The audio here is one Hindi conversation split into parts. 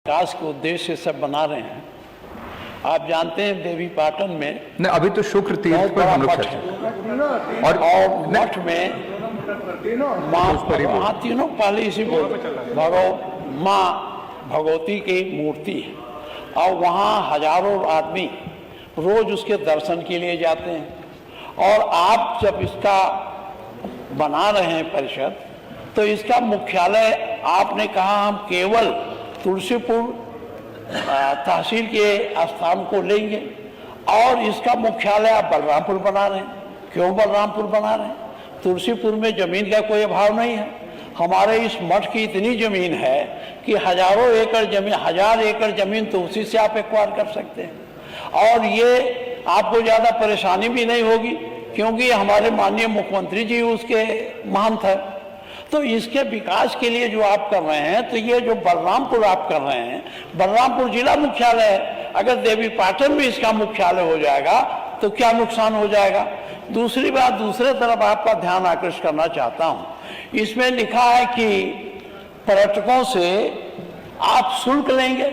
विकास के उद्देश्य से सब बना रहे हैं। आप जानते हैं देवी पाटन में नहीं, अभी तो शुक्र तीर्थ पर हम लोग चर्चा और मठ में माँ तीनों पहले इसी माँ भगवती की मूर्ति है और वहाँ हजारों आदमी रोज उसके दर्शन के लिए जाते हैं। और आप जब इसका बना रहे हैं परिषद, तो इसका मुख्यालय आपने कहा हम केवल तुलसीपुर तहसील के स्थान को लेंगे और इसका मुख्यालय आप बलरामपुर बना रहे हैं। क्यों बलरामपुर बना रहे हैं? तुलसीपुर में जमीन का कोई अभाव नहीं है। हमारे इस मठ की इतनी जमीन है कि हजारों एकड़ जमीन, 1000 एकड़ जमीन तो उसी से आप एक्वायर कर सकते हैं और ये आपको ज़्यादा परेशानी भी नहीं होगी क्योंकि हमारे माननीय मुख्यमंत्री जी उसके महंत है। तो इसके विकास के लिए जो आप कर रहे हैं, तो ये जो बलरामपुर आप कर रहे हैं, बलरामपुर जिला मुख्यालय है। अगर देवी पाटन में इसका मुख्यालय हो जाएगा तो क्या नुकसान हो जाएगा? दूसरी बात, दूसरे तरफ आपका ध्यान आकृष्ट करना चाहता हूँ। इसमें लिखा है कि पर्यटकों से आप शुल्क लेंगे।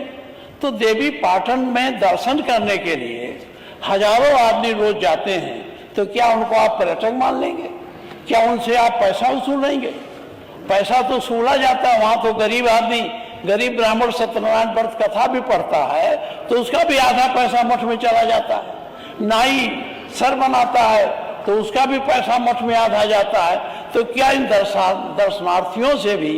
तो देवी पाटन में दर्शन करने के लिए हजारों आदमी रोज जाते हैं, तो क्या उनको आप पर्यटक मान लेंगे? क्या उनसे आप पैसा वसूलेंगे? पैसा तो वसूला जाता है। वहाँ तो गरीब आदमी, गरीब ब्राह्मण सत्यनारायण व्रत कथा भी पढ़ता है तो उसका भी आधा पैसा मठ में चला जाता है। नाई सर बनाता है तो उसका भी पैसा मठ में आधा जाता है। तो क्या इन दर्शनार्थियों से भी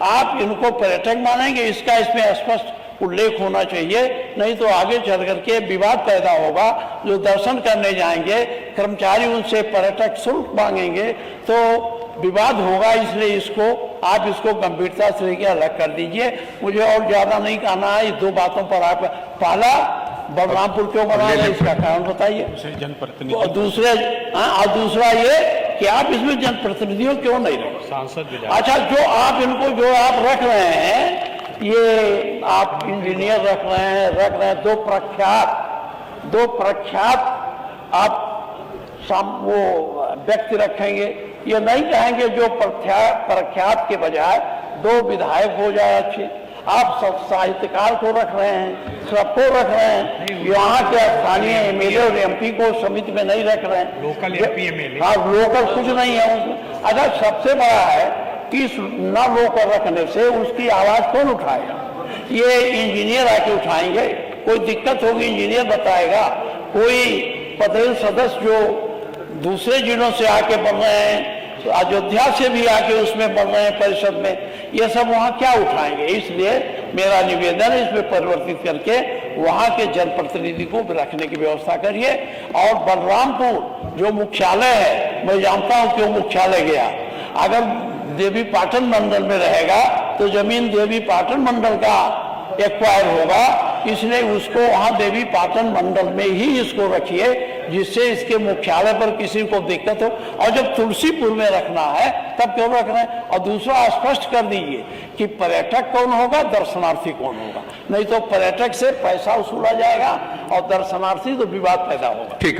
आप इनको पर्यटक मानेंगे? इसका इसमें स्पष्ट उल्लेख होना चाहिए, नहीं तो आगे चल करके विवाद पैदा होगा। जो दर्शन करने जाएंगे, कर्मचारी उनसे पर्यटक शुल्क मांगेंगे तो विवाद होगा। इसलिए आप इसको गंभीरता से लेकर अलग कर दीजिए। मुझे और ज्यादा नहीं कहना है। इस दो बातों पर आप, पहला बलरामपुर क्यों बना रहे हैं इसका कारण बताइए, और दूसरा ये कि आप इसमें जनप्रतिनिधियों क्यों नहीं रखे? सांसद। अच्छा, जो आप रख रहे हैं, ये आप इंजीनियर रख रहे हैं दो प्रख्यात आप वो व्यक्ति रखेंगे। ये नहीं कहेंगे जो प्रख्यात के बजाय 2 विधायक हो जाए अच्छे। आप सब साहित्यकार को रख रहे हैं, सबको रख रहे हैं। यहाँ के स्थानीय एमएलए और एमपी को समिति में नहीं रख रहे हैं। लोकल एमपी एमएलए, हाँ, लोकल कुछ नहीं है उसमें। अच्छा, सबसे बड़ा है कि न लोकल रखने से उसकी आवाज कौन उठाएगा? ये इंजीनियर आके उठाएंगे। कोई दिक्कत होगी इंजीनियर बताएगा। कोई पदेन सदस्य जो दूसरे जिलों से आके बन रहे हैं, अयोध्या से भी आके उसमें बन रहे हैं परिषद में, ये सब वहाँ क्या उठाएंगे? इसलिए मेरा निवेदन है इसमें परिवर्तित करके वहाँ के जनप्रतिनिधि को रखने की व्यवस्था करिए। और बलरामपुर जो मुख्यालय है, मैं जानता हूँ क्यों मुख्यालय गया। अगर देवी पाटन मंडल में रहेगा तो जमीन देवी पाटन मंडल का एक्वायर होगा, इसलिए उसको वहाँ देवी पाटन मंडल में ही इसको रखिए जिससे इसके मुख्यालय पर किसी को दिक्कत हो। और जब तुलसीपुर में रखना है तब क्यों रख रहे हैं? और दूसरा स्पष्ट कर दीजिए कि पर्यटक कौन होगा, दर्शनार्थी कौन होगा। नहीं तो पर्यटक से पैसा वसूला जाएगा और दर्शनार्थी तो विवाद पैदा होगा। ठीक।